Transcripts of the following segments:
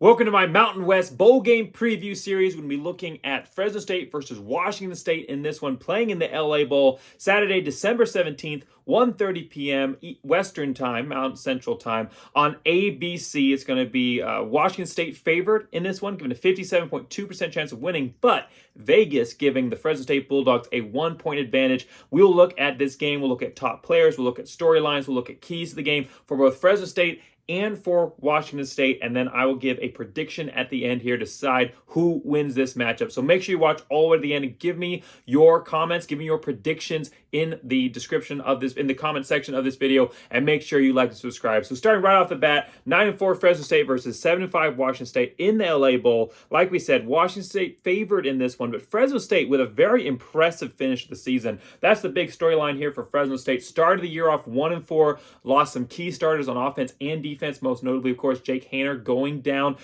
Welcome to my Mountain West Bowl Game Preview Series. We're going to be looking at Fresno State versus Washington State in this one, playing in the LA Bowl, Saturday, December 17th, 1:30 p.m. Western Time, Mountain Central Time, on ABC. It's going to be Washington State favored in this one, given a 57.2% chance of winning, but Vegas giving the Fresno State Bulldogs a 1-point advantage. We'll look at this game. We'll look at top players. We'll look at storylines. We'll look at keys to the game for both Fresno State and for Washington State, and then I will give a prediction at the end here to decide who wins this matchup. So make sure you watch all the way to the end and give me your comments, give me your predictions in the description of this, in the comment section of this video, and make sure you like and subscribe. So starting right off the bat, 9-4 Fresno State versus 7-5 Washington State in the LA Bowl. Like we said, Washington State favored in this one, but Fresno State with a very impressive finish to the season. That's the big storyline here for Fresno State. Started the year off 1-4, lost some key starters on offense and defense, most notably, of course, Jake Haener going down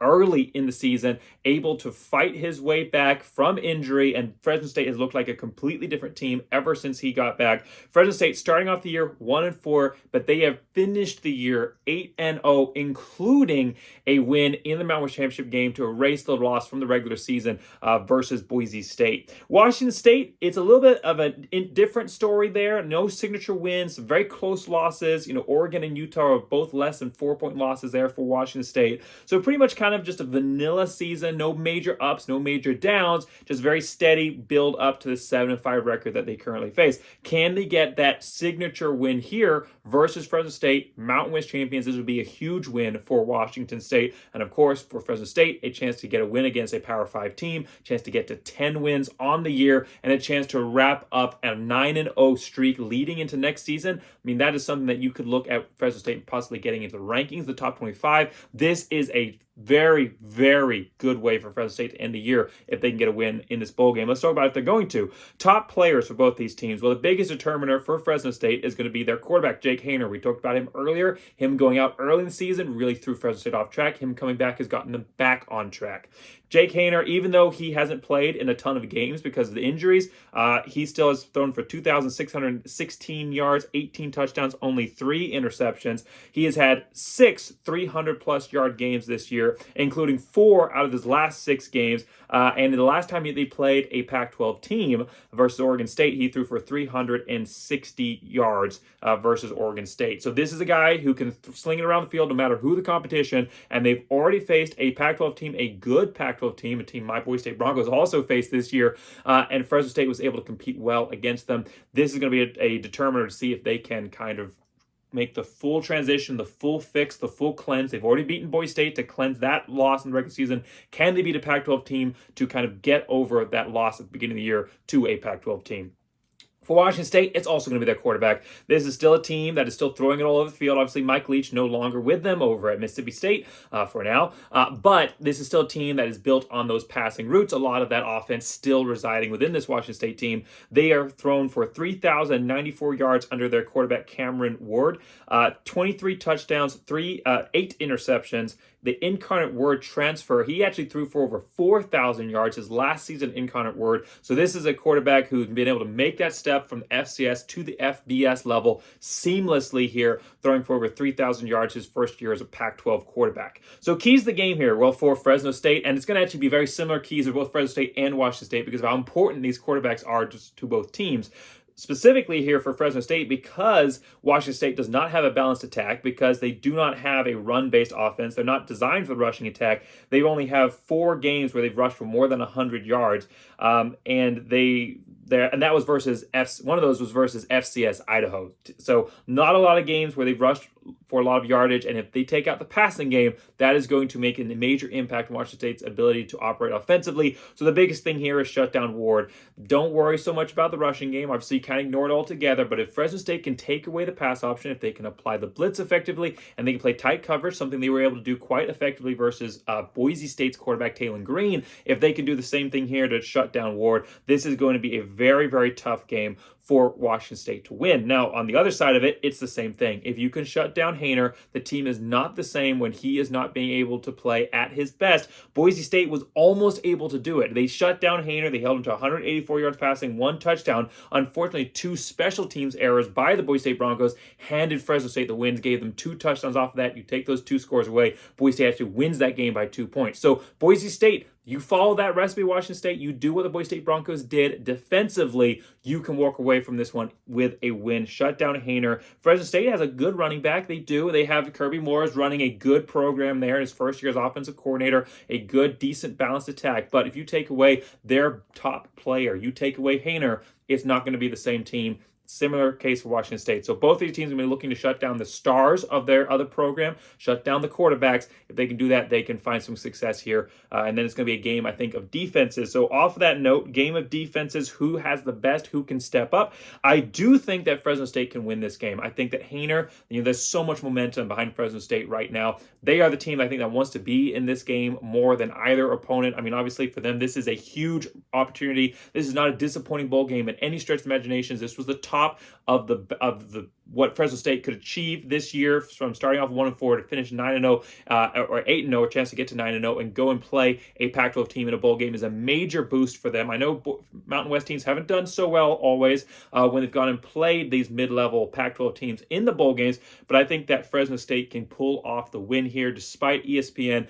early in the season, able to fight his way back from injury, and Fresno State has looked like a completely different team ever since he got back. Fresno State starting off the year 1-4, but they have finished the year 8-0, including a win in the Mountain West Championship game to erase the loss from the regular season versus Boise State. Washington State, it's a little bit of a different story there. No signature wins, some very close losses. Oregon and Utah are both less than 4-point losses there for Washington State. So pretty much kind of just a vanilla season, no major ups, no major downs, just very steady build up to the 7-5 record that they currently face. Can they get that signature win here versus Fresno State, Mountain West champions? This would be a huge win for Washington State. And of course, for Fresno State, a chance to get a win against a Power 5 team, chance to get to 10 wins on the year, and a chance to wrap up a 9-0 streak leading into next season. I mean, that is something that you could look at Fresno State possibly getting into the rankings, the top 25. This is a very, very good way for Fresno State to end the year if they can get a win in this bowl game. Let's talk about if they're going to. Top players for both these teams. Well, the biggest determiner for Fresno State is going to be their quarterback, Jake Haener. We talked about him earlier. Him going out early in the season really threw Fresno State off track. Him coming back has gotten them back on track. Jake Haener, even though he hasn't played in a ton of games because of the injuries, he still has thrown for 2,616 yards, 18 touchdowns, only 3 interceptions. He has had 6 300-plus yard games this year, including 4 out of his last 6 games. And the last time they played a Pac-12 team versus Oregon State, he threw for 360 yards versus Oregon State. So this is a guy who can sling it around the field no matter who the competition, and they've already faced a Pac-12 team, a good Pac-12 team, a team my Boise State Broncos also faced this year, and Fresno State was able to compete well against them. This is going to be a determiner to see if they can kind of make the full transition, the full fix, the full cleanse. They've already beaten Boise State to cleanse that loss in the regular season. Can they beat a Pac-12 team to kind of get over that loss at the beginning of the year to a Pac-12 team? For Washington State, it's also going to be their quarterback. This is still a team that is still throwing it all over the field. Obviously, Mike Leach no longer with them over at Mississippi State for now. But this is still a team that is built on those passing routes. A lot of that offense still residing within this Washington State team. They are thrown for 3,094 yards under their quarterback, Cameron Ward. 23 touchdowns, 8 interceptions. The Incarnate Word transfer, he actually threw for over 4,000 yards his last season, Incarnate Word. So this is a quarterback who's been able to make that step from the FCS to the FBS level seamlessly here, throwing for over 3,000 yards his first year as a Pac-12 quarterback. So keys to the game here, well, for Fresno State, and it's going to actually be very similar keys for both Fresno State and Washington State because of how important these quarterbacks are to both teams. Specifically here for Fresno State, because Washington State does not have a balanced attack, because they do not have a run-based offense, they're not designed for the rushing attack. They only have 4 games where they've rushed for more than 100 yards, and that was versus one of those was versus FCS Idaho. So not a lot of games where they've rushed for a lot of yardage, and if they take out the passing game, that is going to make a major impact on Washington State's ability to operate offensively. So the biggest thing here is shut down Ward. Don't worry so much about the rushing game. Obviously, you kind of ignore it altogether, but if Fresno State can take away the pass option, if they can apply the blitz effectively, and they can play tight coverage, something they were able to do quite effectively versus Boise State's quarterback, Taylon Green, if they can do the same thing here to shut down Ward, this is going to be a very, very tough game for Washington State to win. Now, on the other side of it, it's the same thing. If you can shut down Haener, the team is not the same when he is not being able to play at his best. Boise State was almost able to do it. They shut down Haener. They held him to 184 yards passing, 1 touchdown. Unfortunately, 2 special teams errors by the Boise State Broncos handed Fresno State the wins, gave them 2 touchdowns off of that. You take those 2 scores away, Boise State actually wins that game by 2 points. So Boise State, you follow that recipe, Washington State. You do what the Boise State Broncos did defensively. You can walk away from this one with a win. Shut down Haener. Fresno State has a good running back. They do. They have Kirby Morris running a good program there in his first year as offensive coordinator. A good, decent, balanced attack. But if you take away their top player, you take away Haener, it's not going to be the same team. Similar case for Washington State. So both of these teams are going to be looking to shut down the stars of their other program, shut down the quarterbacks. If they can do that, they can find some success here. And then it's going to be a game, I think, of defenses. So off of that note, game of defenses, who has the best, who can step up? I do think that Fresno State can win this game. I think that Haener, there's so much momentum behind Fresno State right now. They are the team, I think, that wants to be in this game more than either opponent. I mean, obviously for them, this is a huge opportunity. This is not a disappointing bowl game in any stretch of imaginations. This was the top of the what Fresno State could achieve this year, from starting off 1-4 to finish 9-0 or 8-0, a chance to get to 9-0 and go and play a Pac-12 team in a bowl game is a major boost for them. I know Mountain West teams haven't done so well always when they've gone and played these mid-level Pac-12 teams in the bowl games, but I think that Fresno State can pull off the win here despite ESPN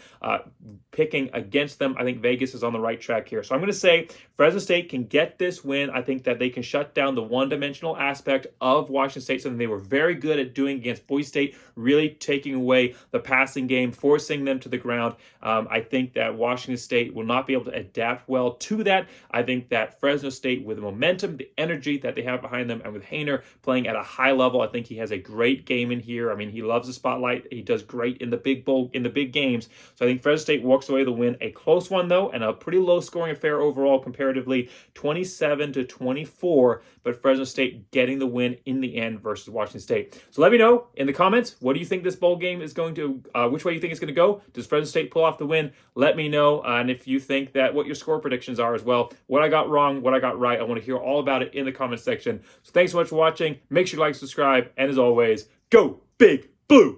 picking against them. I think Vegas is on the right track here. So I'm going to say Fresno State can get this win. I think that they can shut down the one-dimensional aspect of Washington State, something they were very good at doing against Boise State, really taking away the passing game, forcing them to the ground. I think that Washington State will not be able to adapt well to that. I think that Fresno State, with the momentum, the energy that they have behind them, and with Haener playing at a high level, I think he has a great game in here. I mean, he loves the spotlight. He does great in the big bowl, in the big games. So I think Fresno State walks away with a win. A close one, though, and a pretty low-scoring affair overall comparatively, 27-24, but Fresno State getting the win in the end versus Washington State. So let me know in the comments, what do you think this bowl game is going to, which way you think it's going to go? Does Fresno State pull off the win? Let me know. And if you think that, what your score predictions are as well, what I got wrong, what I got right, I want to hear all about it in the comment section. So thanks so much for watching. Make sure you like, subscribe, and as always, go Big Blue!